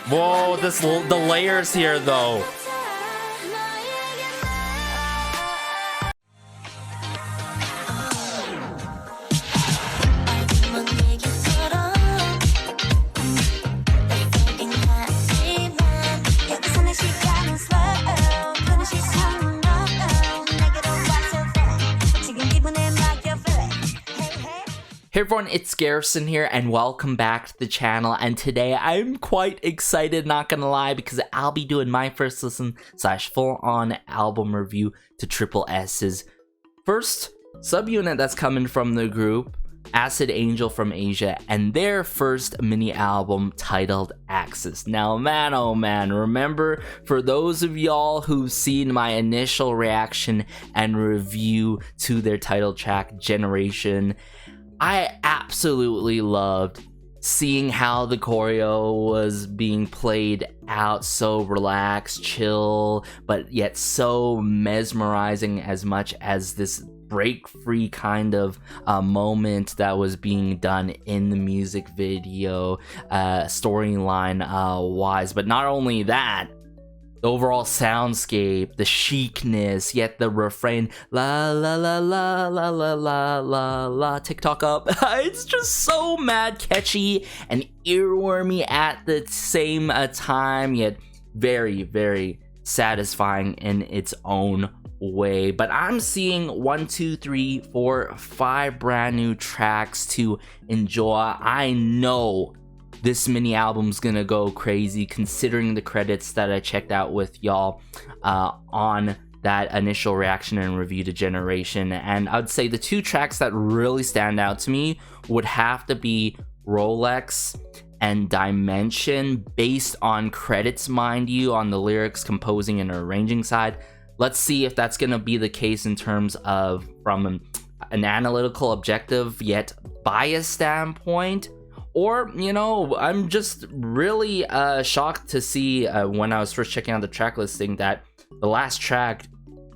Whoa, the layers here though. Hey everyone, it's Garrison here, and welcome back to the channel. And today I'm quite excited, not gonna lie, because I'll be doing my first listen / full-on album review to AAA first subunit that's coming from the group, Acid Angel from Asia, and their first mini album titled Axis. Now, man, oh man, remember, for those of y'all who've seen my initial reaction and review to their title track, Generation, I absolutely loved seeing how the choreo was being played out, so relaxed, chill, but yet so mesmerizing, as much as this break-free kind of moment that was being done in the music video, storyline wise. But not only that, the overall soundscape, the chicness, yet the refrain, la la la la la la la la la, TikTok up. It's just so mad catchy and earwormy at the same time, yet very, very satisfying in its own way. But I'm seeing 1, 2, 3, 4, 5 brand new tracks to enjoy. I know this mini album's gonna go crazy, considering the credits that I checked out with y'all on that initial reaction and review to Generation. And I'd say the two tracks that really stand out to me would have to be Rolex and Dimension, based on credits, mind you, on the lyrics, composing, and arranging side. Let's see if that's gonna be the case in terms of from an analytical, objective, yet biased standpoint. Or, you know, I'm just really shocked to see when I was first checking out the track listing that the last track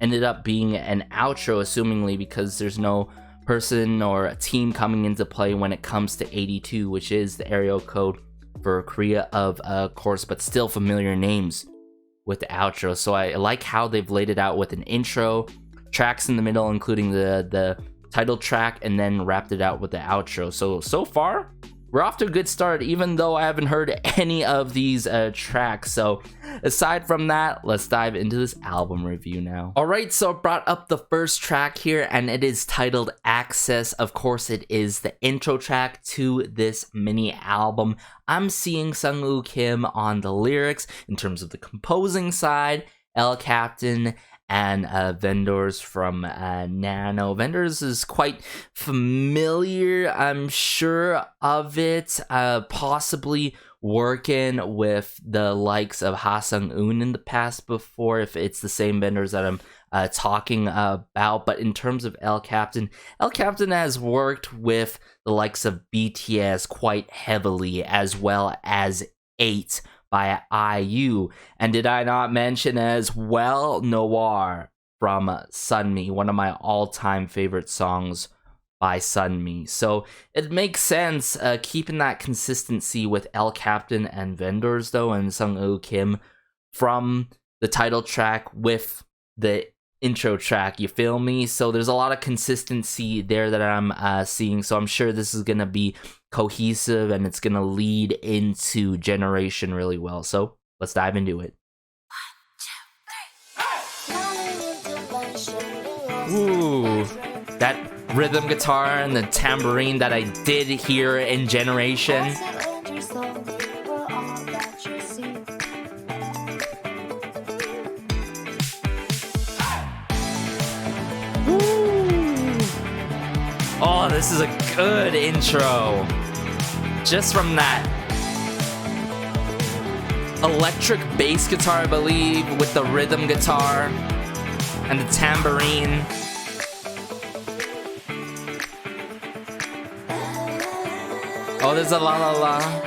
ended up being an outro, assumingly because there's no person or a team coming into play when it comes to 82, which is the area code for Korea, of course, but still familiar names with the outro. So I like how they've laid it out with an intro, tracks in the middle, including the title track, and then wrapped it out with the outro. So far, we're off to a good start, even though I haven't heard any of these tracks. So aside from that, let's dive into this album review now. Alright, so I brought up the first track here, and it is titled Access. Of course, it is the intro track to this mini album. I'm seeing Sung-woo Kim on the lyrics. In terms of the composing side, L Captain and Vendors from Nano. Vendors is quite familiar, I'm sure of it, possibly working with the likes of Ha Sung-un in the past before, if it's the same Vendors that I'm talking about. But in terms of L Captain has worked with the likes of BTS quite heavily, as well as 8 by IU, and did I not mention as well Noir from Sunmi, one of my all-time favorite songs by Sunmi. So it makes sense keeping that consistency with L Captain and Vendors though, and Sung-woo Kim from the title track with the intro track, you feel me? So there's a lot of consistency there that I'm seeing, so I'm sure this is gonna be cohesive and it's gonna lead into Generation really well. So let's dive into it. 1, 2, 3. Ooh, that rhythm guitar and the tambourine that I did hear in Generation. Oh, this is a good intro. Just from that electric bass guitar, I believe, with the rhythm guitar and the tambourine. Oh, there's a la la la.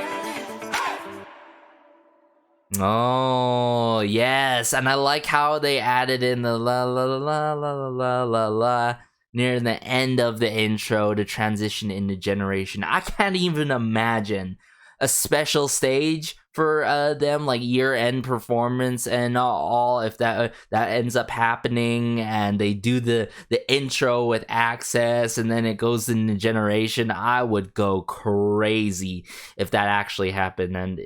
Oh, yes. And I like how they added in the la la la la la la la la near the end of the intro to transition into Generation. I can't even imagine a special stage for them, like year-end performance and all, if that ends up happening, and they do the intro with Access and then it goes into Generation, I would go crazy if that actually happened. And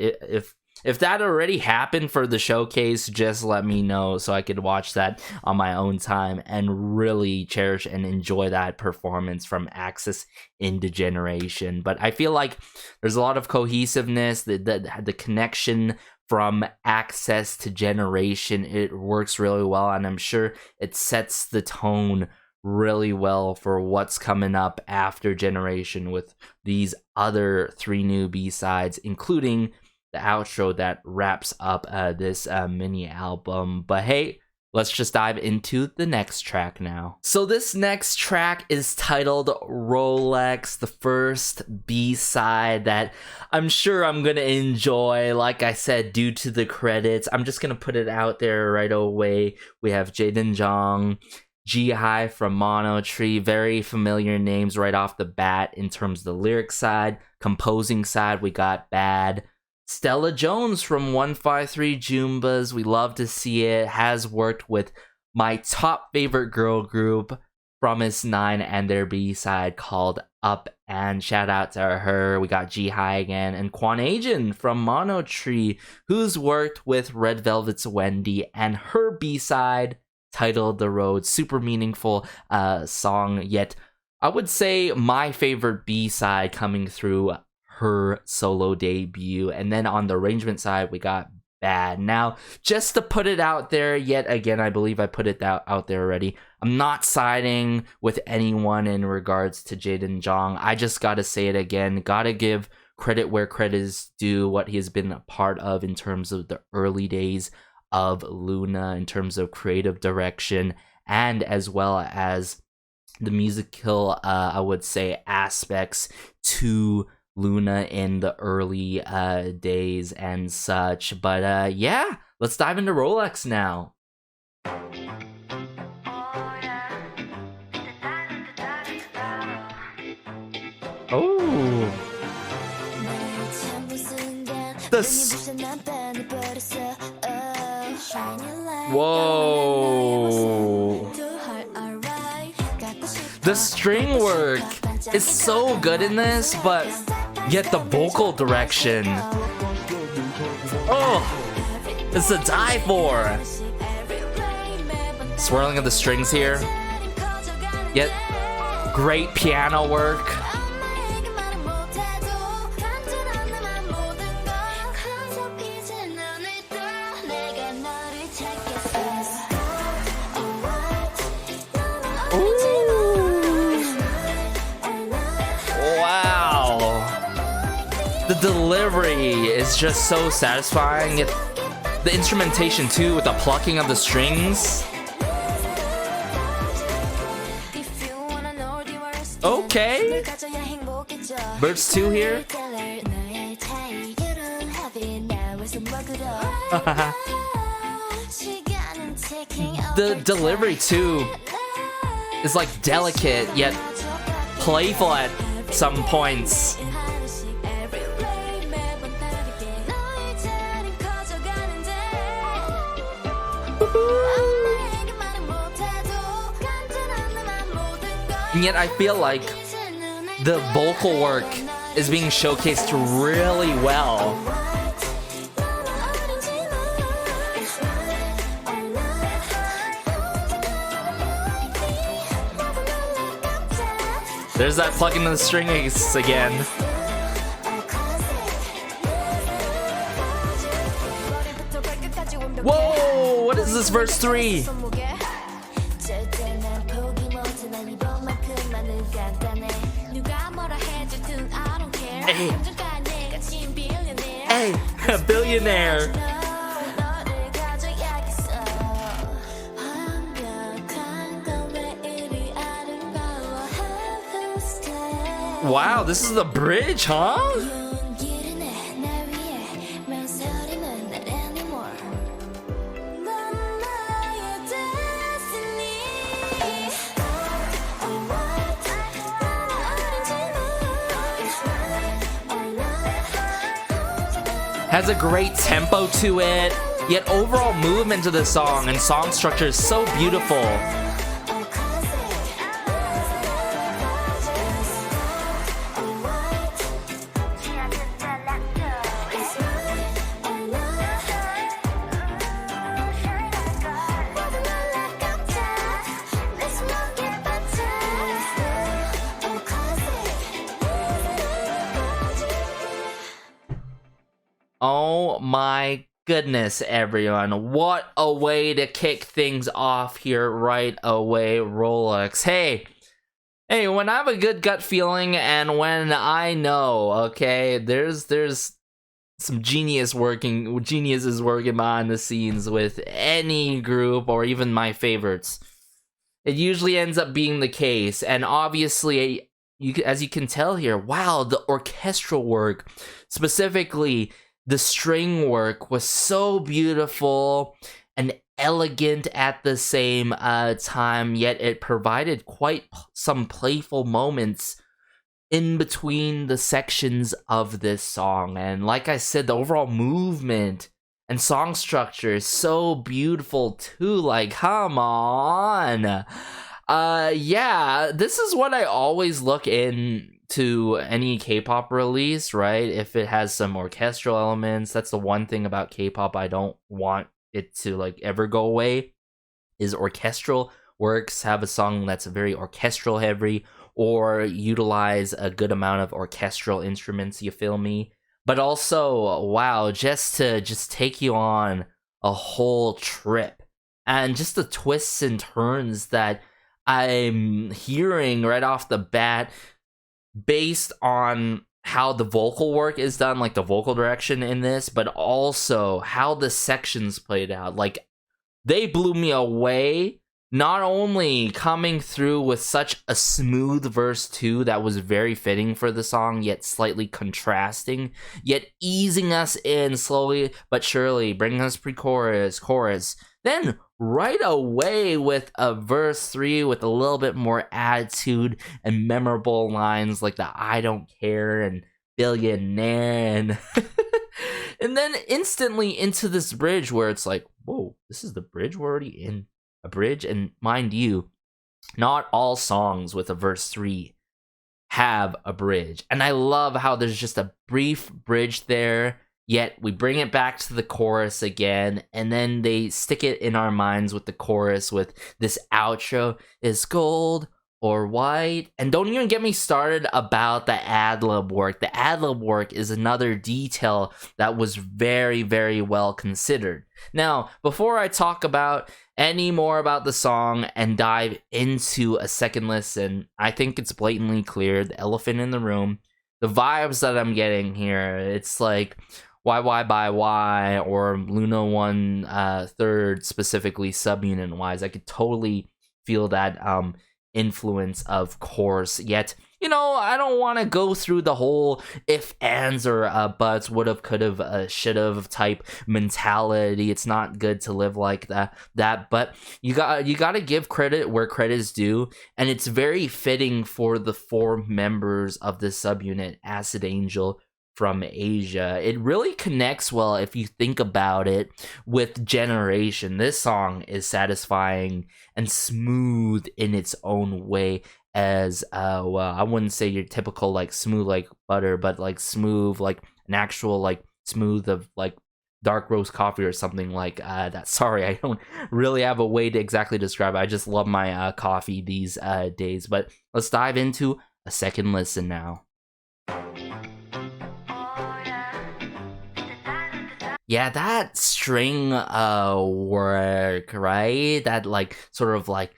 if that already happened for the showcase, just let me know so I could watch that on my own time and really cherish and enjoy that performance from Access into Generation. But I feel like there's a lot of cohesiveness, the connection from Access to Generation, it works really well, and I'm sure it sets the tone really well for what's coming up after Generation with these other 3 new B-sides, including the outro that wraps up this mini album. But hey, let's just dive into the next track now. So this next track is titled Rolex, the first B-side that I'm sure I'm gonna enjoy. Like I said, due to the credits, I'm just gonna put it out there right away. We have Jaden Jong, G-High from Mono Tree, very familiar names right off the bat in terms of the lyric side. Composing side, we got Bad. Stella Jones from 153 Jumbas, we love to see it, has worked with my top favorite girl group, Promise 9, and their B-side called Up, and shout out to her. We got G-High again, and Quan Agent from Mono Tree, who's worked with Red Velvet's Wendy, and her B-side titled The Road. Super meaningful song, yet I would say my favorite B-side coming through her solo debut. And then on the arrangement side, we got Bad. Now, just to put it out there yet again, I believe I put it out there already, I'm not siding with anyone in regards to Jaden Jong. I just gotta say it again, gotta give credit where credit is due, what he has been a part of in terms of the early days of Luna, in terms of creative direction, and as well as the musical, I would say, aspects to Luna in the early days and such. But yeah, let's dive into Rolex now. Oh, whoa, the string work is so good in this, but yet the vocal direction, oh, it's a die for. Swirling of the strings here, yet great piano work. The delivery is just so satisfying. The instrumentation too, with the plucking of the strings. Okay. Birds 2 here. The delivery too is like delicate yet playful at some points. And yet I feel like the vocal work is being showcased really well. There's that plugging the strings again. Whoa, what is this verse 3? Hey, a billionaire. Wow, this is the bridge, huh? Has a great tempo to it, yet overall movement to the song and song structure is so beautiful. Oh my goodness, everyone. What a way to kick things off here right away, Rolex. Hey, when I have a good gut feeling and when I know, okay, there's some geniuses working behind the scenes with any group or even my favorites. It usually ends up being the case, and obviously, as you can tell here, wow, the orchestral work, specifically the string work, was so beautiful and elegant at the same time, yet it provided quite some playful moments in between the sections of this song. And like I said, the overall movement and song structure is so beautiful too. Like, come on. Yeah, this is what I always look into any K-pop release, right? If it has some orchestral elements, that's the one thing about K-pop I don't want it to like ever go away, is orchestral works have a song that's very orchestral heavy or utilize a good amount of orchestral instruments, you feel me? But also, wow, just to take you on a whole trip and just the twists and turns that I'm hearing right off the bat based on how the vocal work is done, like the vocal direction in this, but also how the sections played out. Like, they blew me away, not only coming through with such a smooth verse 2 that was very fitting for the song, yet slightly contrasting, yet easing us in slowly but surely, bringing us pre-chorus, chorus, then right away with a verse 3 with a little bit more attitude and memorable lines like the "I don't care" and "billionaire" and and then instantly into this bridge where it's like, whoa, this is the bridge? We're already in a bridge? And mind you, not all songs with a verse 3 have a bridge. And I love how there's just a brief bridge there, yet we bring it back to the chorus again, and then they stick it in our minds with the chorus with this outro, is gold or white. And don't even get me started about the ad-lib work. The ad-lib work is another detail that was very, very well considered. Now, before I talk about any more about the song and dive into a second listen, I think it's blatantly clear, the elephant in the room, the vibes that I'm getting here, it's like YY by Y or Luna 1/3, specifically subunit wise. I could totally feel that influence, of course, yet I don't want to go through the whole if, ands, or buts, would've, could've, should've type mentality. It's not good to live like that, but you gotta give credit where credit is due, and it's very fitting for the 4 members of the subunit, Acid Angel from Asia. It really connects well, if you think about it, with Generation. This song is satisfying and smooth in its own way, as well, I wouldn't say your typical like smooth like butter, but like smooth like an actual like smooth of like dark roast coffee or something like that. Sorry, I don't really have a way to exactly describe it. I just love my coffee these days. But let's dive into a second listen now. Yeah, that string work, right? That like sort of like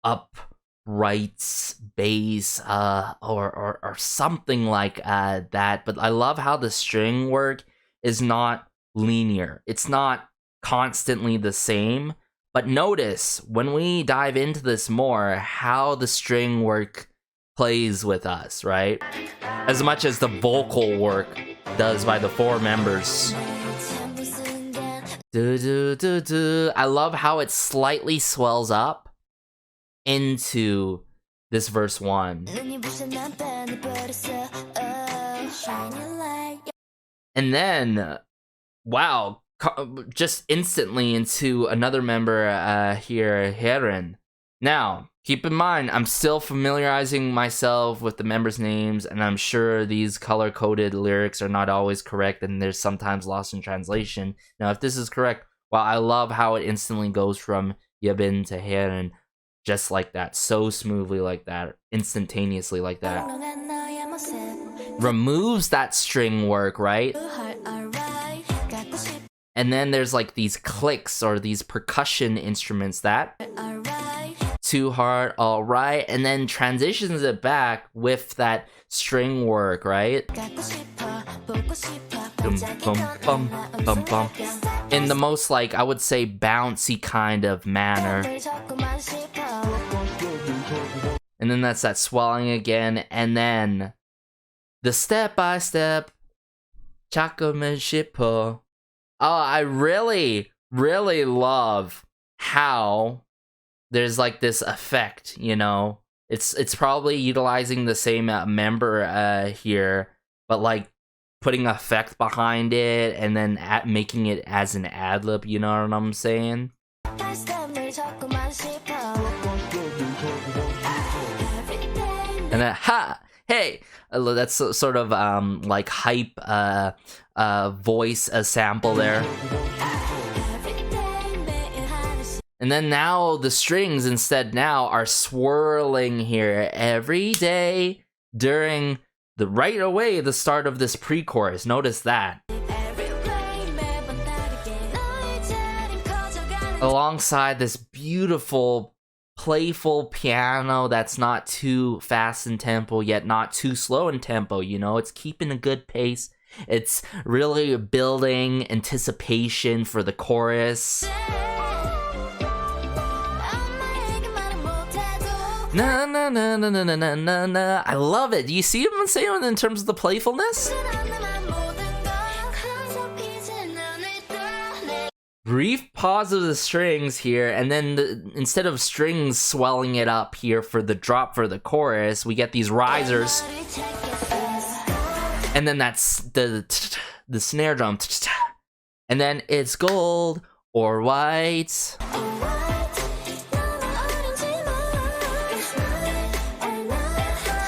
upright bass or something like that. But I love how the string work is not linear. It's not constantly the same. But notice when we dive into this more, how the string work plays with us, right? As much as the vocal work does by the 4 members. I love how it slightly swells up into this verse 1. And then wow, just instantly into another member here, Heron. Now, keep in mind, I'm still familiarizing myself with the members' names, and I'm sure these color-coded lyrics are not always correct, and there's sometimes lost in translation. Now, if this is correct, well, I love how it instantly goes from Yebin to Heron, just like that, so smoothly like that, instantaneously like that. Removes that string work, right? And then there's like these clicks or these percussion instruments that too hard, all right, and then transitions it back with that string work, right? Bum, bum, bum, bum, bum. In the most, like, I would say bouncy kind of manner. And then that's that swelling again, and then the step by step chakumanship. Oh, I really love how there's like this effect, you know. It's probably utilizing the same member here, but like putting effect behind it and then making it as an ad-lib, you know what I'm saying? And then ha, hey, that's sort of like hype voice sample there. And then now the strings instead now are swirling here every day during right away the start of this pre-chorus. Notice that. Alongside this beautiful, playful piano that's not too fast in tempo yet not too slow in tempo, you know, it's keeping a good pace. It's really building anticipation for the chorus. Na na na na na na na na. I love it. Do you see what I'm saying in terms of the playfulness? Brief pause of the strings here, and then instead of strings swelling it up here for the drop for the chorus, we get these risers. And then that's the snare drum. And then it's gold or white.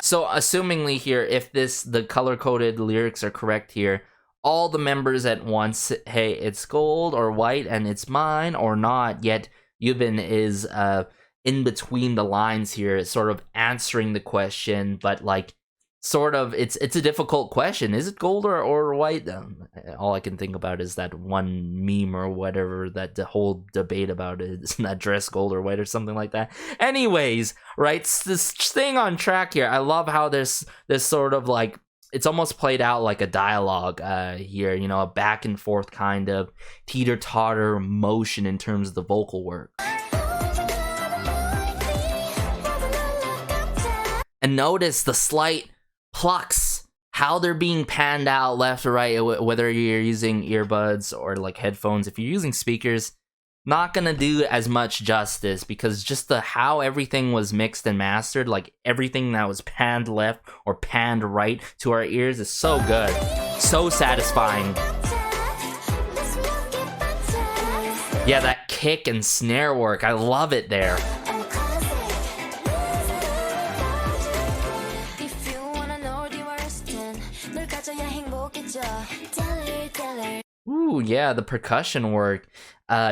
So assumingly here, if the color-coded lyrics are correct here, all the members at once, hey, it's gold or white and it's mine or not, yet Yubin is in between the lines here, sort of answering the question, but like sort of it's a difficult question. Is it gold or white? All I can think about is that one meme or whatever, that the whole debate about it, isn't that dress gold or white or something like that. Anyways, right, this thing on track here. I love how there's this sort of like, it's almost played out like a dialogue here, you know, a back and forth kind of teeter-totter motion in terms of the vocal work. And notice the slight plucks, how they're being panned out left or right, whether you're using earbuds or like headphones. If you're using speakers, not gonna do as much justice, because just how everything was mixed and mastered, like everything that was panned left or panned right to our ears is so good, so satisfying. Yeah, that kick and snare work, I love it there. Ooh, yeah, the percussion work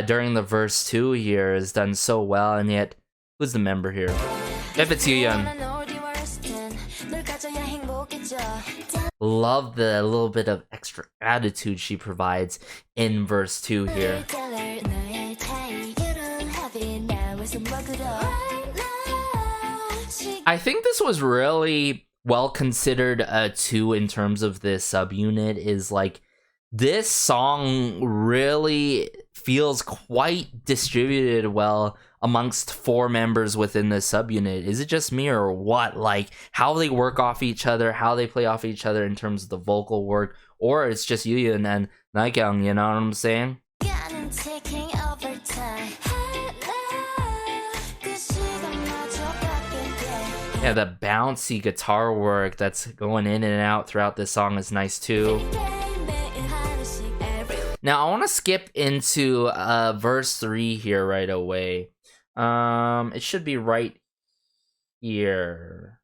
during the verse 2 here is done so well, and yet, who's the member here? If it's Yuyeon. Love the little bit of extra attitude she provides in verse 2 here. I think this was really well considered too in terms of this subunit, is like, this song really feels quite distributed well amongst 4 members within the subunit. Is it just me or what? Like, how they work off each other, how they play off each other in terms of the vocal work, or it's just Yuyeon and Naekyung, you know what I'm saying? Yeah, the bouncy guitar work that's going in and out throughout this song is nice too. Now I want to skip into verse 3 here right away. It should be right here.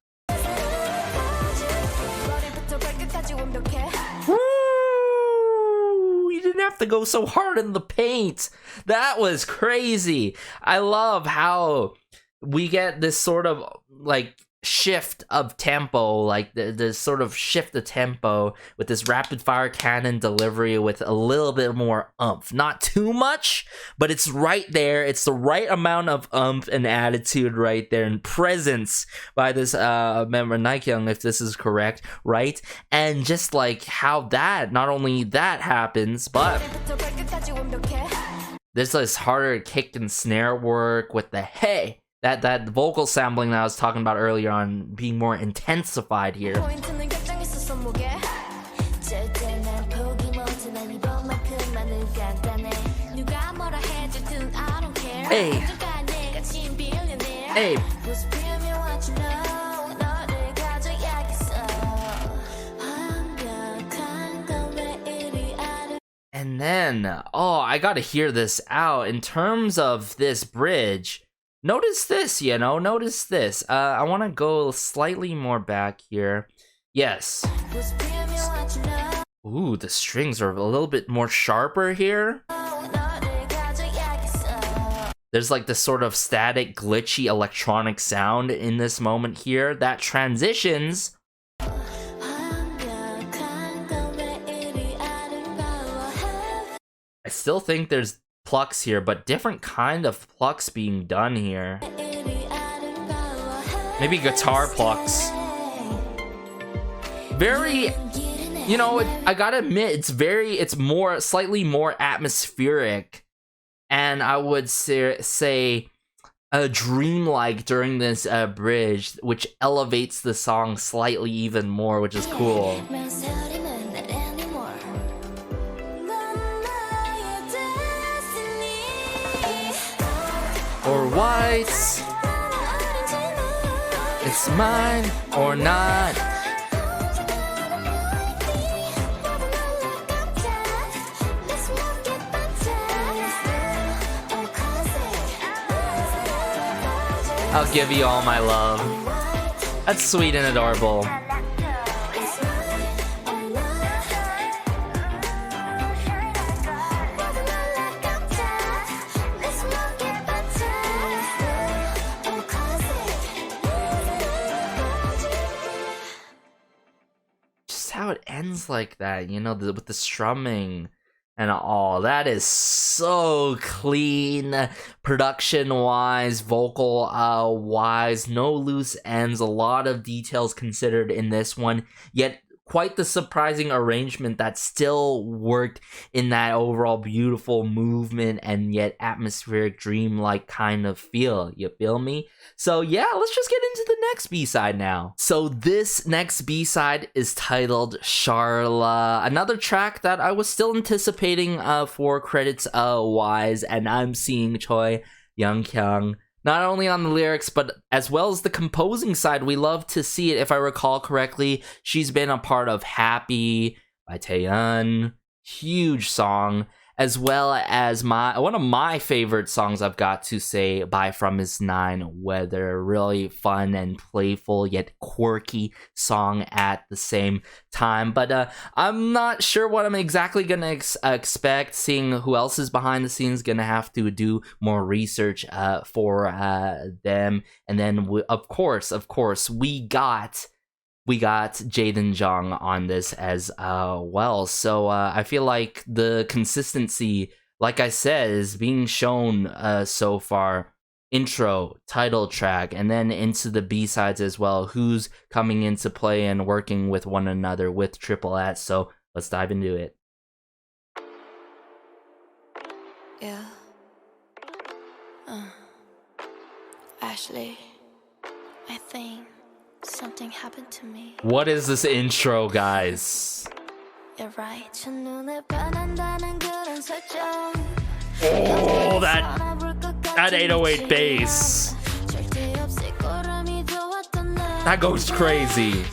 Woo! You didn't have to go so hard in the paint. That was crazy. I love how we get this sort of like shift of tempo, like the sort of shift of tempo with this rapid fire cannon delivery with a little bit more oomph. Not too much, but it's right there. It's the right amount of oomph and attitude right there, and presence by this member Naekyung, if this is correct, right? And just like how that, not only that happens, but there's this harder kick and snare work with the hey. That vocal sampling that I was talking about earlier on being more intensified here. Hey. Hey. And then, oh, I gotta hear this out. In terms of this bridge, notice this, notice this. I want to go slightly more back here. Yes. Ooh, the strings are a little bit more sharper here. There's like this sort of static, glitchy electronic sound in this moment here that transitions. I still think there's plucks here, but different kind of plucks being done here. Maybe guitar plucks. Very, I gotta admit, it's slightly more atmospheric, and I would say dreamlike during this bridge, which elevates the song slightly even more, which is cool. Or white, it's mine or not. I'll give you all my love. That's sweet and adorable. How it ends like that, with the strumming and all. That is so clean, production wise, vocal wise, no loose ends, a lot of details considered in this one, yet quite the surprising arrangement that still worked in that overall beautiful movement and yet atmospheric dreamlike kind of feel. You feel me? So yeah, let's just get into the next B-side now. So this next B-side is titled Charla, another track that I was still anticipating for credits wise, and I'm seeing Choi Young-kyung not only on the lyrics, but as well as the composing side. We love to see it. If I recall correctly, she's been a part of Happy by Taeyeon, huge song, as well as one of my favorite songs I've got to say by From His 9 Weather. Really fun and playful yet quirky song at the same time. But I'm not sure what I'm exactly gonna expect, seeing who else is behind the scenes. Gonna have to do more research for them. And then of course we got Jaden Jung on this as well. So I feel like the consistency, like I said, is being shown so far. Intro, title track, and then into the B-sides as well. Who's coming into play and working with one another with AAA. So let's dive into it. Yeah. Ashley, I think something happened to me. What is this intro, guys? You're right. Oh, that 808 bass. That goes crazy.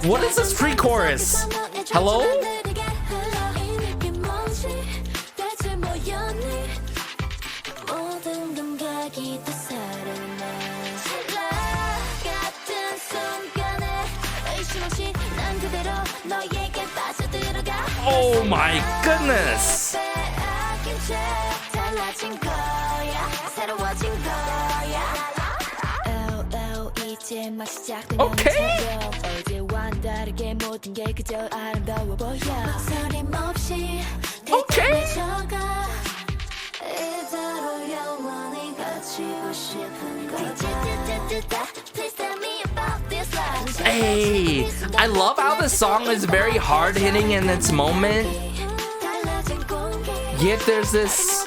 What is this pre-chorus? Hello? Oh my goodness! Okay! Okay! Hey, I love how the song is very hard-hitting in its moment, yet there's this...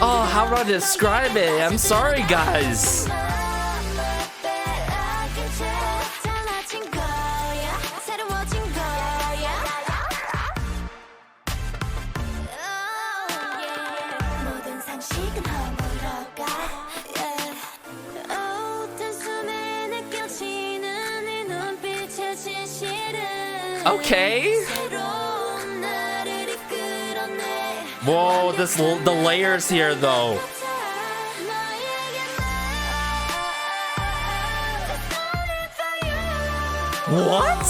Oh, how do I describe it? I'm sorry, guys. Okay. Whoa, the layers here though. What?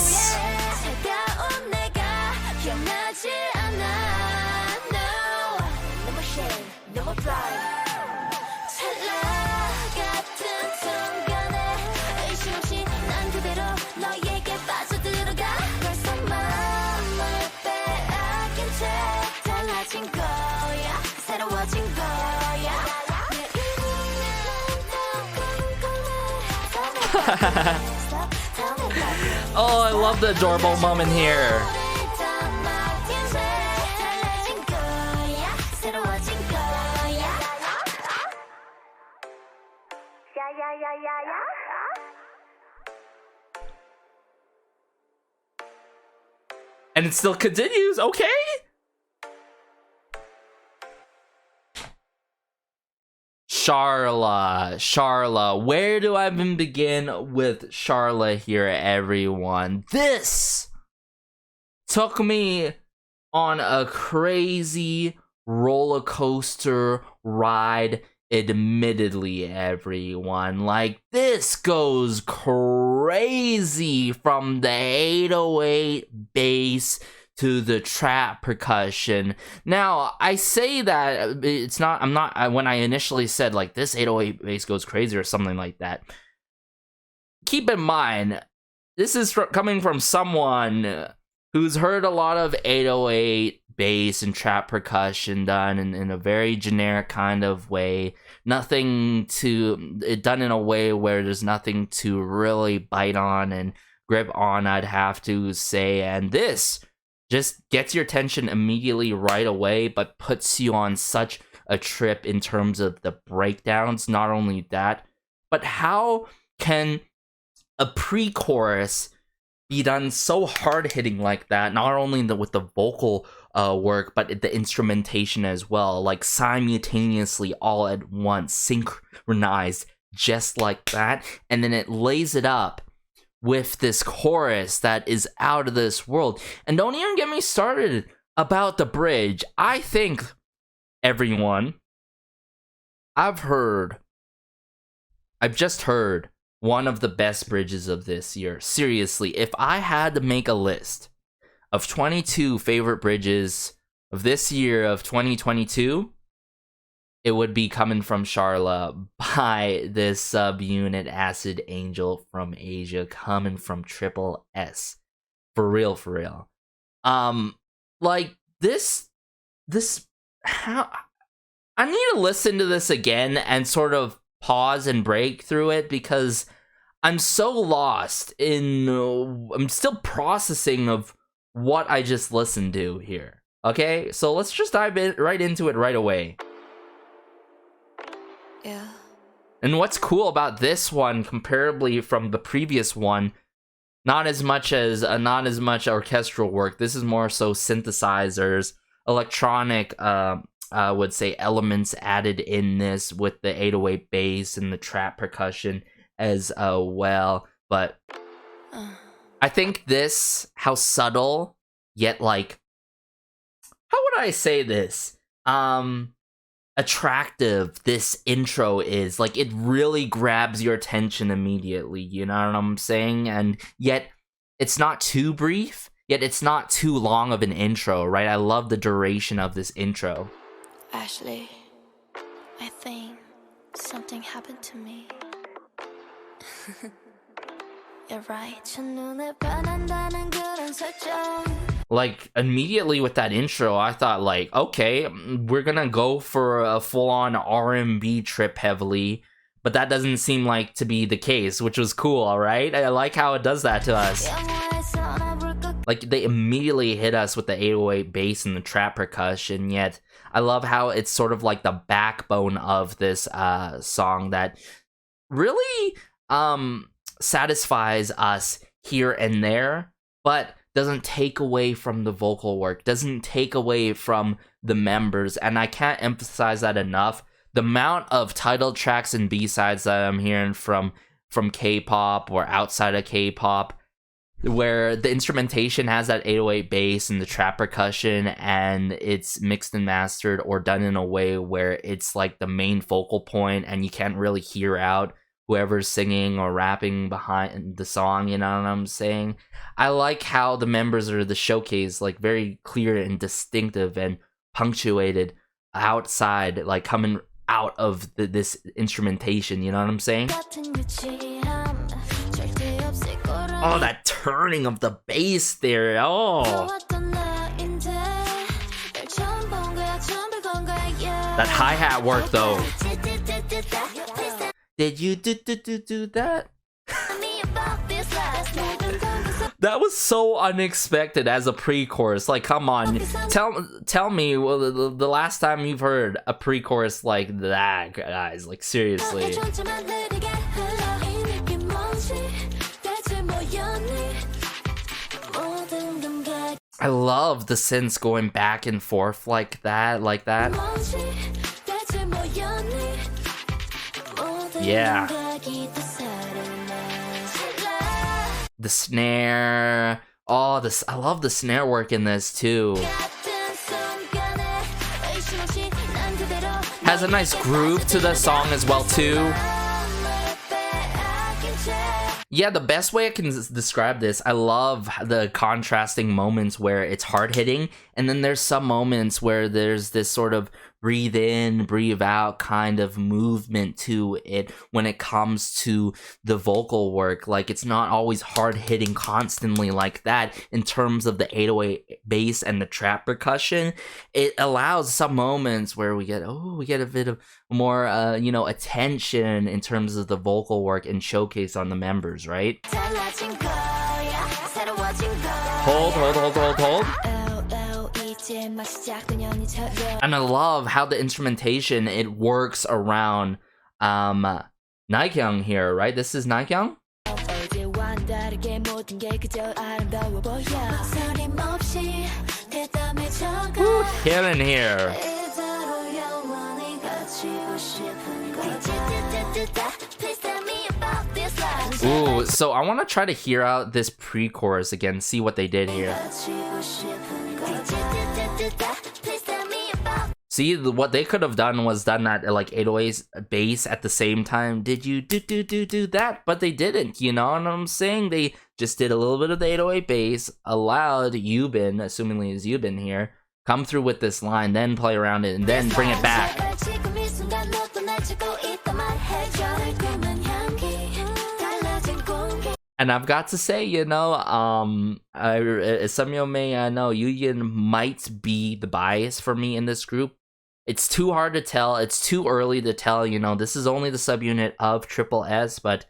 Oh, I love the adorable moment here. And it still continues, okay? Charla. Where do I even begin with Charla here, everyone? This took me on a crazy roller coaster ride, admittedly, everyone. Like, this goes crazy from the 808 bass to the trap percussion. Now, I say that it's not, when I initially said like this 808 bass goes crazy or something like that, keep in mind, this is coming from someone who's heard a lot of 808 bass and trap percussion done in a very generic kind of way. Nothing to, it done in a way where there's nothing to really bite on and grip on, I'd have to say, and this just gets your attention immediately right away, but puts you on such a trip in terms of the breakdowns. Not only that, but how can a pre-chorus be done so hard-hitting like that? Not only with the vocal work, but the instrumentation as well, like simultaneously all at once, synchronized just like that, and then it lays it up with this chorus that is out of this world. And don't even get me started about the bridge. I think, everyone, I've just heard one of the best bridges of this year. Seriously, if I had to make a list of 22 favorite bridges of this year of 2022, it would be coming from Charla by this subunit Acid Angel from Asia, coming from SSS. For real, for real. Like this, how I need to listen to this again and sort of pause and break through it, because I'm so lost in, I'm still processing of what I just listened to here. Okay, so let's just dive right into it right away. Yeah. And what's cool about this one, comparably from the previous one, not as much orchestral work. This is more so synthesizers, electronic I would say, elements added in this with the 808 bass and the trap percussion as well. But I think this, how subtle yet like, how would I say this? Attractive this intro is. Like, it really grabs your attention immediately, you know what I'm saying? And yet it's not too brief, yet it's not too long of an intro, right? I love the duration of this intro. Ashley, I think something happened to me. You're right. Like, immediately with that intro, I thought, like, okay, we're gonna go for a full-on R&B trip heavily, but that doesn't seem like to be the case, which was cool, alright? I like how it does that to us. Like, they immediately hit us with the 808 bass and the trap percussion, yet I love how it's sort of like the backbone of this song that really satisfies us here and there, but doesn't take away from the vocal work, doesn't take away from the members, and I can't emphasize that enough. The amount of title tracks and B-sides that I'm hearing from K-pop or outside of K-pop, where the instrumentation has that 808 bass and the trap percussion, and it's mixed and mastered or done in a way where it's like the main focal point and you can't really hear out whoever's singing or rapping behind the song, you know what I'm saying? I like how the members are the showcase, like very clear and distinctive and punctuated outside, like coming out of this instrumentation, you know what I'm saying? Oh, that turning of the bass there, oh! That hi-hat work though. Did you do that? That was so unexpected as a pre-chorus. Like, come on, tell me the last time you've heard a pre-chorus like that, guys. Like, seriously. I love the synths going back and forth like that. Yeah. The snare. Oh, this, I love the snare work in this too. Has a nice groove to the song as well too. Yeah, the best way I can describe this, I love the contrasting moments where it's hard-hitting, and then there's some moments where there's this sort of breathe in, breathe out kind of movement to it when it comes to the vocal work. Like, it's not always hard-hitting constantly like that in terms of the 808 bass and the trap percussion. It allows some moments where we get a bit of more, attention in terms of the vocal work and showcase on the members, right? Hold. And I love how the instrumentation, it works around Naekyung here, right? This is Naekyung? Ooh, killing here. Ooh, so I want to try to hear out this pre-chorus again, see what they did here. See, what they could have done was done that like 808 bass at the same time. Did you do that? But they didn't, you know what I'm saying? They just did a little bit of the 808 bass, allowed Yubin, assumingly is Yubin here, come through with this line, then play around it, and then bring it back. And I've got to say, some of you may know, Yuyun might be the bias for me in this group. It's too hard to tell. It's too early to tell, this is only the subunit of AAA, but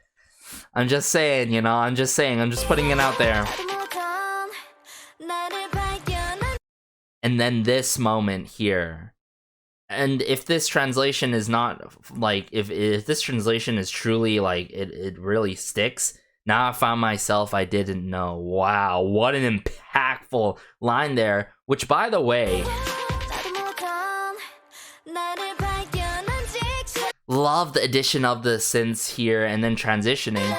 I'm just saying, I'm just putting it out there. And then this moment here. And if this translation is not, like, if this translation is truly, like, it really sticks, now I found myself, I didn't know. Wow, what an impactful line there. Which, by the way, Love the addition of the synths here and then transitioning.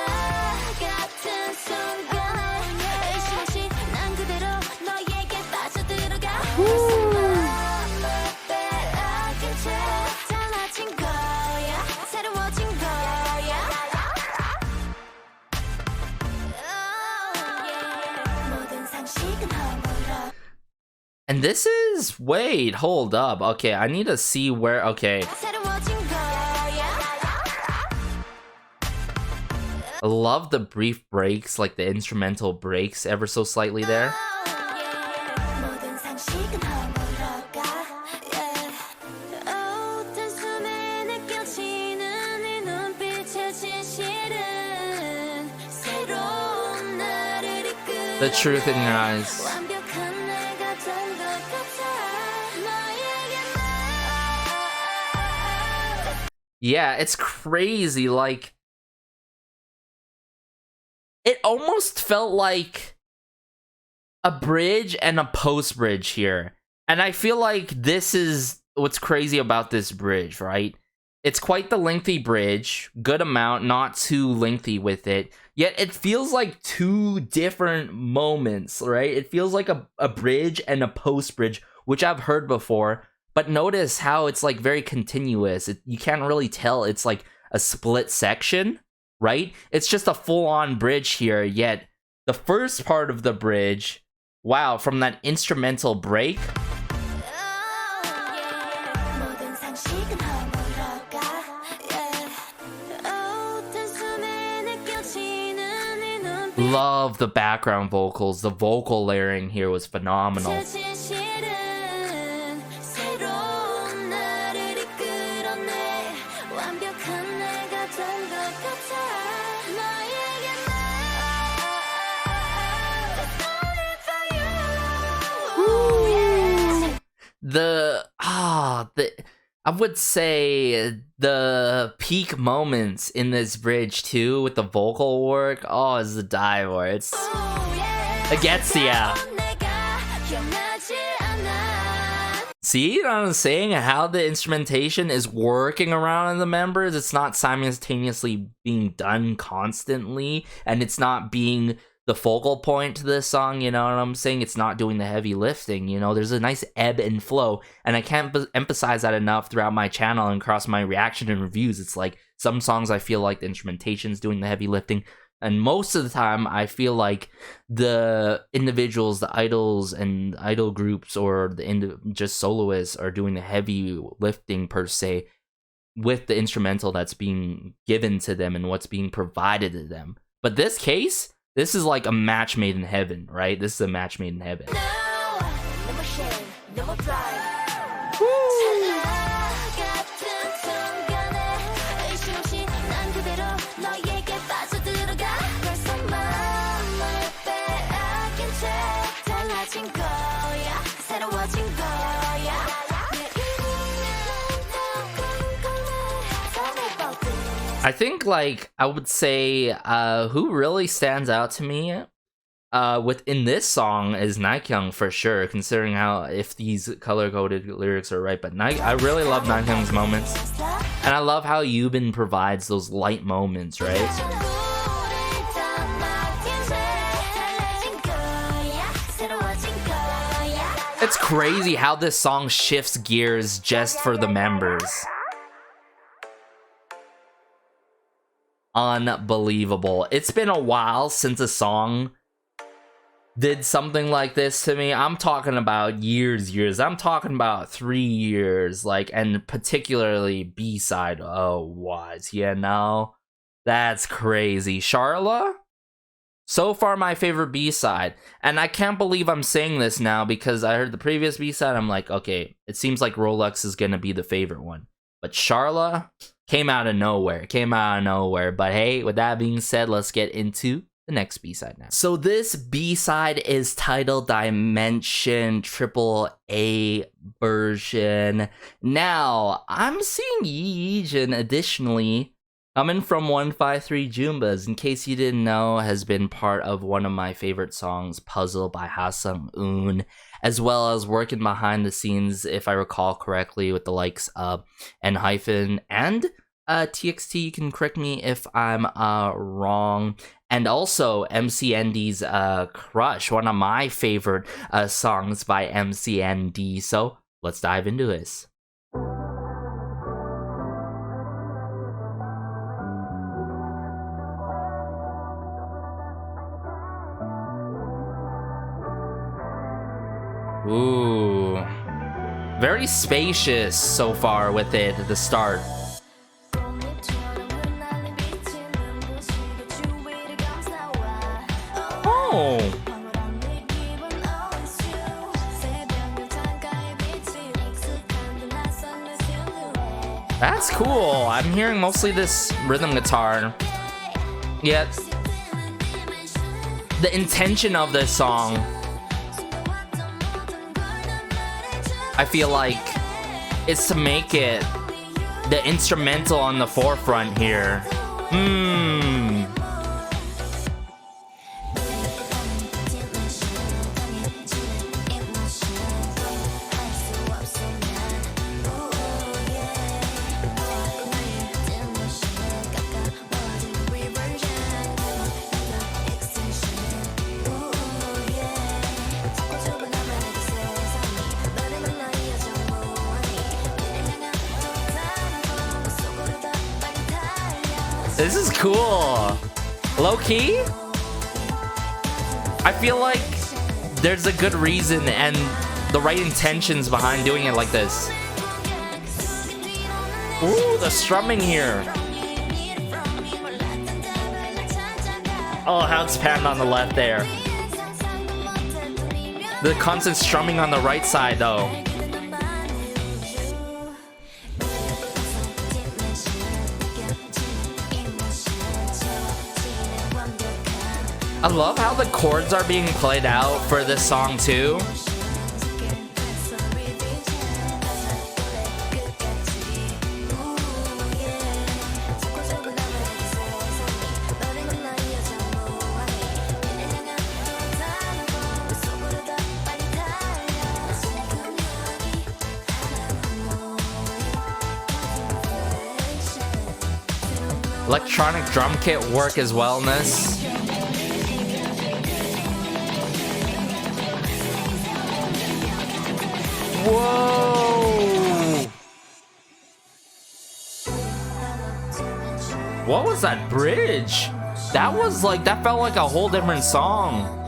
And this is, wait, hold up. Okay, I need to see where, okay. I love the brief breaks, like the instrumental breaks ever so slightly there. The truth in your eyes. Yeah, it's crazy, like, it almost felt like a bridge and a post-bridge here. And I feel like this is what's crazy about this bridge, right? It's quite the lengthy bridge, good amount, not too lengthy with it, yet it feels like two different moments, right? It feels like a bridge and a post-bridge, which I've heard before. But notice how it's like very continuous. You can't really tell it's like a split section, right? It's just a full-on bridge here, yet the first part of the bridge, wow, from that instrumental break. Love the background vocals. The vocal layering here was phenomenal. I would say the peak moments in this bridge too, with the vocal work, is the dive where it gets ya. See what I'm saying? How the instrumentation is working around the members. It's not simultaneously being done constantly, and it's not being the focal point to this song, you know what I'm saying? It's not doing the heavy lifting, you know? There's a nice ebb and flow, and I can't emphasize that enough throughout my channel and across my reaction and reviews. It's like, some songs I feel like the instrumentation's doing the heavy lifting, and most of the time I feel like the individuals, the idols and idol groups, or just soloists are doing the heavy lifting per se, with the instrumental that's being given to them and what's being provided to them. But this case, this is like a match made in heaven, right? This is a match made in heaven. I think, like, I would say who really stands out to me within this song is Nakyung for sure, considering how, if these color-coded lyrics are right. But I really love Nakyung's moments, and I love how Yubin provides those light moments, right? It's crazy how this song shifts gears just for the members. Unbelievable. It's been a while since a song did something like this to me. I'm talking about years. I'm talking about 3 years, like, and particularly B-side was, you know? That's crazy. Charla? So far, my favorite B-side. And I can't believe I'm saying this now, because I heard the previous B-side, I'm like, okay, it seems like Rolex is gonna be the favorite one. But Charla came out of nowhere. But hey, with that being said, let's get into the next B-side now. So this B-side is titled Dimension AAA version. Now, I'm seeing Yeejin additionally coming from 153 Jumbas. In case you didn't know, has been part of one of my favorite songs, Puzzle by Ha-Sung-un, as well as working behind the scenes, if I recall correctly, with the likes of N-Hyphen and TXT, you can correct me if I'm wrong. And also MCND's Crush, one of my favorite songs by MCND. So let's dive into this. Ooh, very spacious so far with it at the start. Oh, that's cool. I'm hearing mostly this rhythm guitar. Yet the intention of this song, I feel like, is to make it the instrumental on the forefront here. This is cool. Low key, I feel like there's a good reason and the right intentions behind doing it like this. Ooh, the strumming here. Oh, how it's panned on the left there. The constant strumming on the right side though. I love how the chords are being played out for this song too. Electronic drum kit work as well in this. Whoa! What was that bridge? That was like, that felt like a whole different song.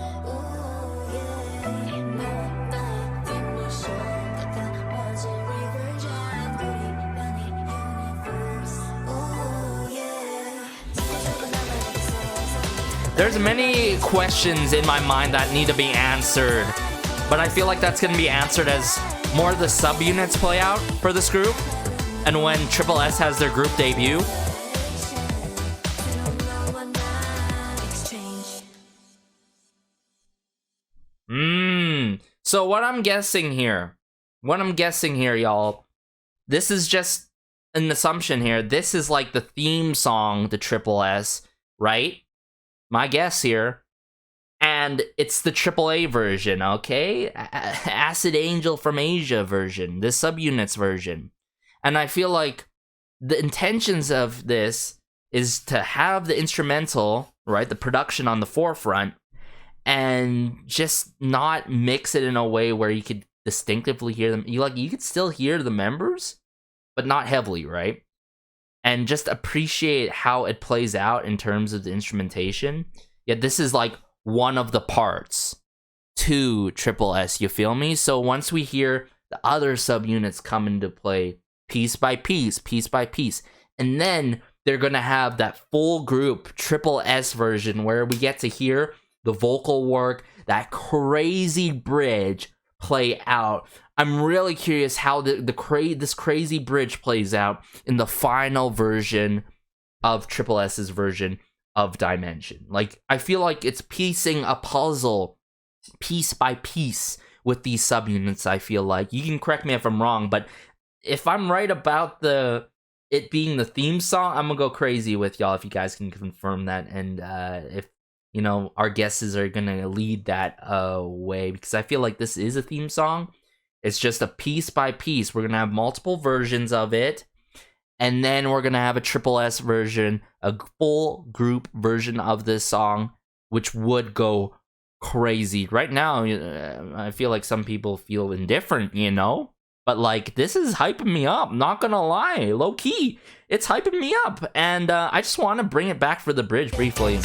There's many questions in my mind that need to be answered, but I feel like that's going to be answered as more of the subunits play out for this group, and when AAA has their group debut. So what I'm guessing here, y'all, this is just an assumption here. This is like the theme song to AAA, right? My guess here. And it's the AAA version, okay? Acid Angel from Asia version, the subunits version. And I feel like the intentions of this is to have the instrumental, right, the production on the forefront, and just not mix it in a way where you could distinctively hear them. You could still hear the members, but not heavily, right? And just appreciate how it plays out in terms of the instrumentation. Yet this is like one of the parts to AAA, you feel me? So once we hear the other subunits come into play piece by piece, and then they're gonna have that full group AAA version where we get to hear the vocal work, that crazy bridge play out. I'm really curious how this crazy bridge plays out in the final version of AAA's version of Dimension. Like, I feel like it's piecing a puzzle piece by piece with these subunits. I feel like, you can correct me if I'm wrong, but if I'm right about it being the theme song, I'm gonna go crazy with y'all if you guys can confirm that, and if you know our guesses are gonna lead that way, because I feel like this is a theme song. It's just a piece by piece. We're gonna have multiple versions of it, And then we're gonna have a triple S version, a full group version of this song, which would go crazy. Right now, I feel like some people feel indifferent, you know? But like, this is hyping me up, not gonna lie. Low key, it's hyping me up. And I just want to bring it back for the bridge briefly.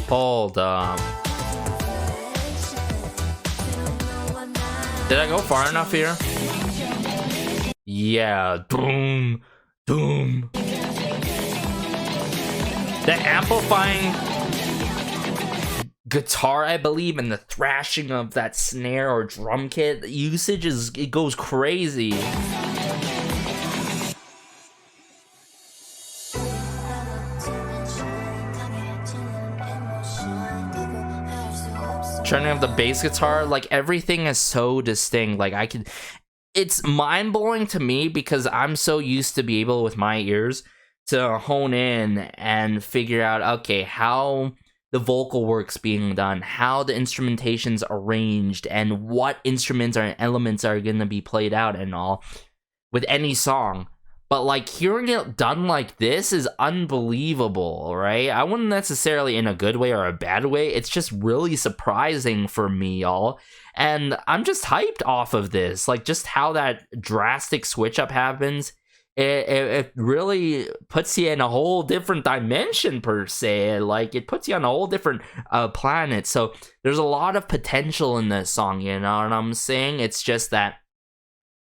Hold up. Did I go far enough here? Yeah. Boom. Boom. The amplifying guitar, I believe, and the thrashing of that snare or drum kit usage it goes crazy. Turning up the bass guitar, like everything is so distinct. Like it's mind-blowing to me because I'm so used to be able with my ears to hone in and figure out, okay, how the vocal work's being done, how the instrumentation's arranged, and what instruments or elements are gonna be played out and all with any song. But like hearing it done like this is unbelievable, right? I wouldn't necessarily in a good way or a bad way. It's just really surprising for me, y'all. And I'm just hyped off of this. Like just how that drastic switch up happens. It really puts you in a whole different dimension per se. Like it puts you on a whole different planet. So there's a lot of potential in this song, you know what I'm saying? It's just that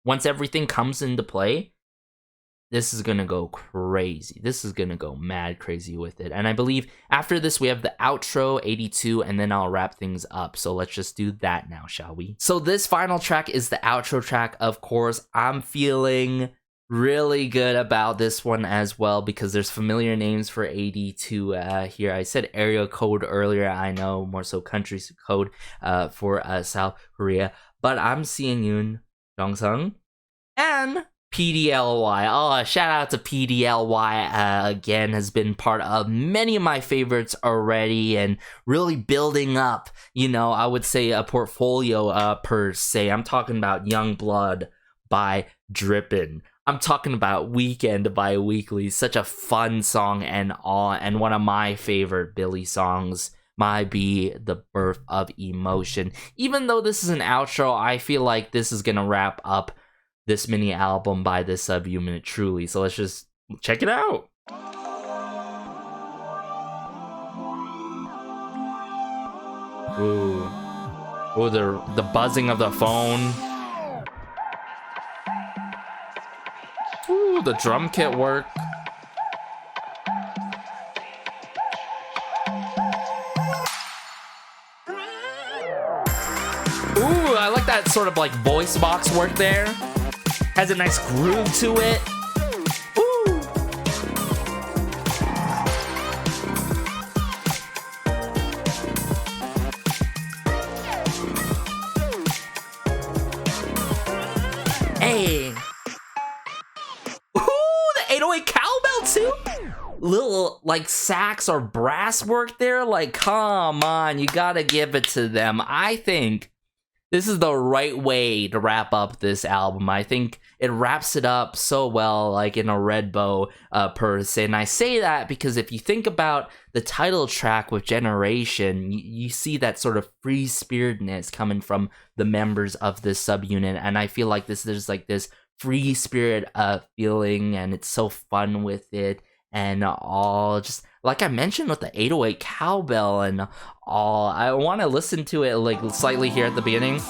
once everything comes into play, this is gonna go crazy. This is gonna go mad crazy with it. And I believe after this, we have the outro 82, and then I'll wrap things up. So let's just do that now, shall we? So this final track is the outro track, of course. I'm feeling really good about this one as well because there's familiar names for 82 here. I said area code earlier. I know, more so country code for South Korea. But I'm seeing Yoon Jong-sung and PDLY. Oh, shout out to PDLY again, has been part of many of my favorites already and really building up, you know, I would say a portfolio per se. I'm talking about Young Blood by Drippin'. I'm talking about Weekend by Weekly. Such a fun song and all, and one of my favorite Billy songs. Might be the birth of emotion. Even though this is an outro, I feel like this is gonna wrap up this mini album by this subunit truly. So let's just check it out. Ooh. Ooh, the buzzing of the phone. Ooh, the drum kit work. Ooh, I like that sort of like voice box work there. Has a nice groove to it. Ooh. Hey. Ooh, the 808 cowbell too. Little like sax or brass work there. Like, come on, you gotta give it to them. I think this is the right way to wrap up this album. I think it wraps it up so well, like in a red bow per se. And I say that because if you think about the title track with Generation, you see that sort of free-spiritedness coming from the members of this subunit. And I feel like there's like this free spirit feeling, and it's so fun with it. And all, just like I mentioned with the 808 cowbell and all, I want to listen to it like slightly here at the beginning,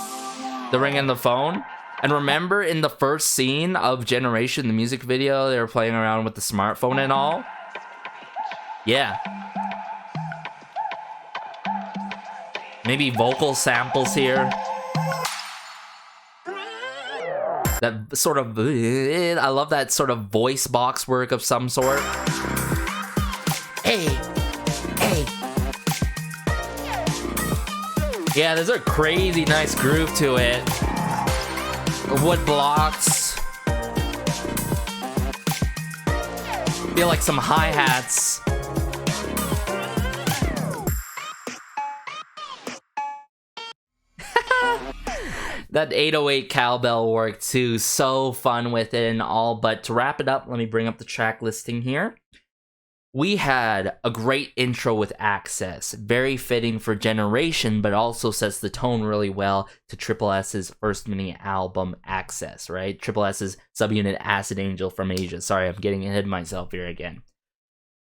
the ring in the phone. And remember in the first scene of Generation, the music video, they were playing around with the smartphone and all. Yeah. Maybe vocal samples here. That sort of, I love that sort of voice box work of some sort. Hey, hey. Yeah, there's a crazy nice groove to it. Wood blocks. Feel like some hi-hats. That 808 cowbell work too, so fun with it and all. But to wrap it up, let me bring up the track listing here. We had a great intro with Access, very fitting for Generation, but also sets the tone really well to Triple S's first mini album, Access, right? Triple S's subunit Acid Angel from Asia. Sorry, I'm getting ahead of myself here again.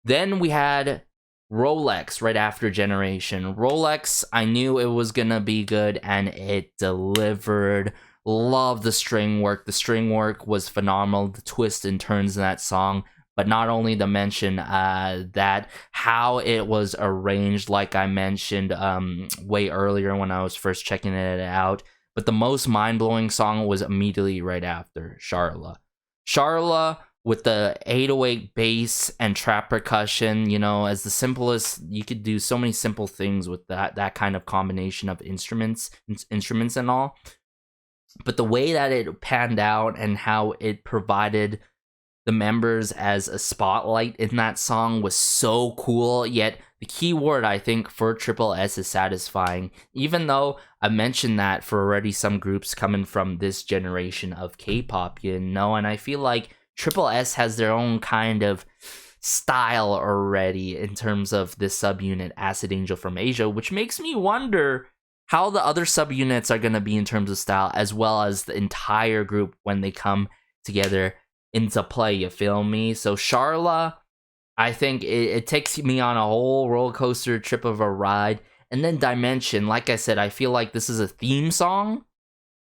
Then we had Rolex right after Generation. Rolex, I knew it was gonna be good, and it delivered. Love the string work. The string work was phenomenal. The twists and turns in that song. But not only to mention that, how it was arranged, like I mentioned way earlier when I was first checking it out. But the most mind-blowing song was immediately right after, Charla. Charla, with the 808 bass and trap percussion, you know, as the simplest, you could do so many simple things with that kind of combination of instruments and all. But the way that it panned out and how it provided the members as a spotlight in that song was so cool. Yet the key word, I think, for Triple S is satisfying. Even though I mentioned that for already some groups coming from this generation of K-pop, you know, and I feel like Triple S has their own kind of style already in terms of this subunit Acid Angel from Asia, which makes me wonder how the other subunits are going to be in terms of style, as well as the entire group when they come together into play, you feel me? So Charla, I think it takes me on a whole roller coaster trip of a ride. And then Dimension, like I said, I feel like this is a theme song,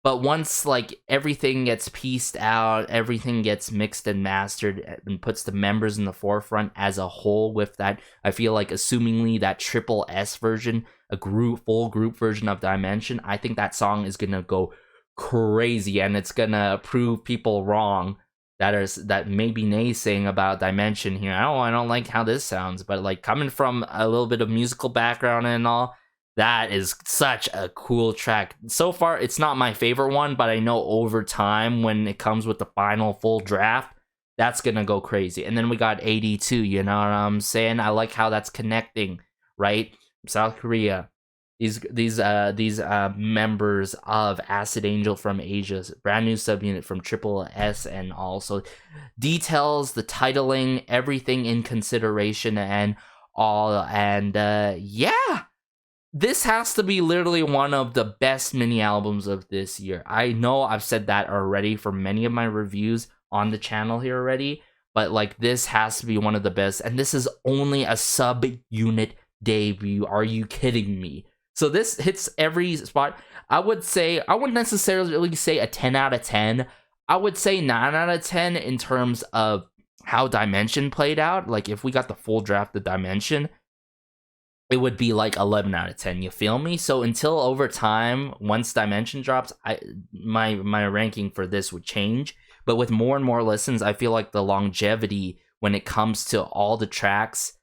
but once like everything gets pieced out, everything gets mixed and mastered and puts the members in the forefront as a whole with that, I feel like assumingly that Triple S version, a full group version of Dimension, I think that song is gonna go crazy, and it's gonna prove people wrong that may be naysaying about Dimension here. I don't like how this sounds, but like coming from a little bit of musical background and all, that is such a cool track. So far, it's not my favorite one, but I know over time when it comes with the final full draft, that's gonna go crazy. And then we got 82, you know what I'm saying? I like how that's connecting, right? South Korea. These members of Acid Angel from Asia's brand new subunit from Triple S, and also details, the titling, everything in consideration and all. And yeah, this has to be literally one of the best mini albums of this year. I know I've said that already for many of my reviews on the channel here already, but like this has to be one of the best. And this is only a subunit debut. Are you kidding me? So this hits every spot. I wouldn't necessarily say a 10 out of 10. I would say 9 out of 10 in terms of how Dimension played out. Like if we got the full draft of Dimension, it would be like 11 out of 10. You feel me? So until over time, once Dimension drops, my ranking for this would change. But with more and more listens, I feel like the longevity when it comes to all the tracks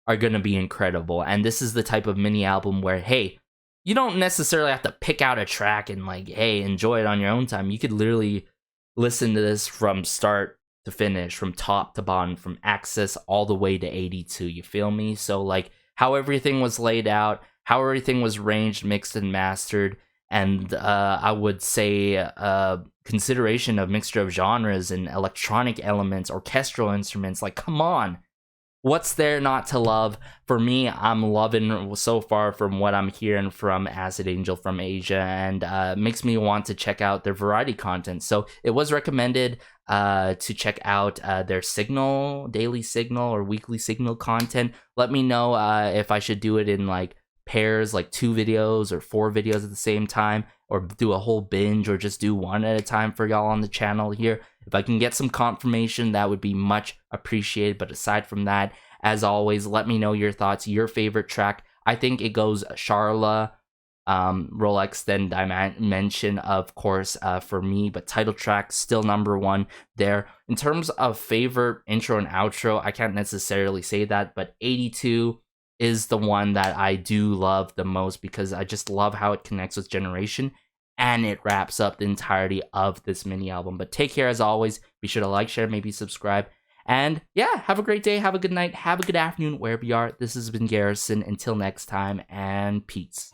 are going to be incredible. And this is the type of mini album where, hey, you don't necessarily have to pick out a track and like, hey, enjoy it on your own time. You could literally listen to this from start to finish, from top to bottom, from Access all the way to 82. You feel me? So like how everything was laid out, how everything was arranged, mixed and mastered, and I would say consideration of mixture of genres and electronic elements, orchestral instruments. Like, come on. What's there not to love? For me, I'm loving so far from what I'm hearing from Acid Angel from Asia, and makes me want to check out their variety content. So it was recommended to check out their daily signal or weekly signal content. Let me know if I should do it in like pairs, like 2 videos or 4 videos at the same time, or do a whole binge, or just do one at a time for y'all on the channel here. If I can get some confirmation, that would be much appreciated. But aside from that, as always, let me know your thoughts, your favorite track. I think it goes Charla, Rolex, then Dimension, of course, for me. But title track, still number 1 there. In terms of favorite intro and outro, I can't necessarily say that, but 82 is the one that I do love the most, because I just love how it connects with Generation, and it wraps up the entirety of this mini album. But take care as always. Be sure to like, share, maybe subscribe. And yeah, have a great day, have a good night, have a good afternoon, wherever you are. This has been Garrison. Until next time, and peace.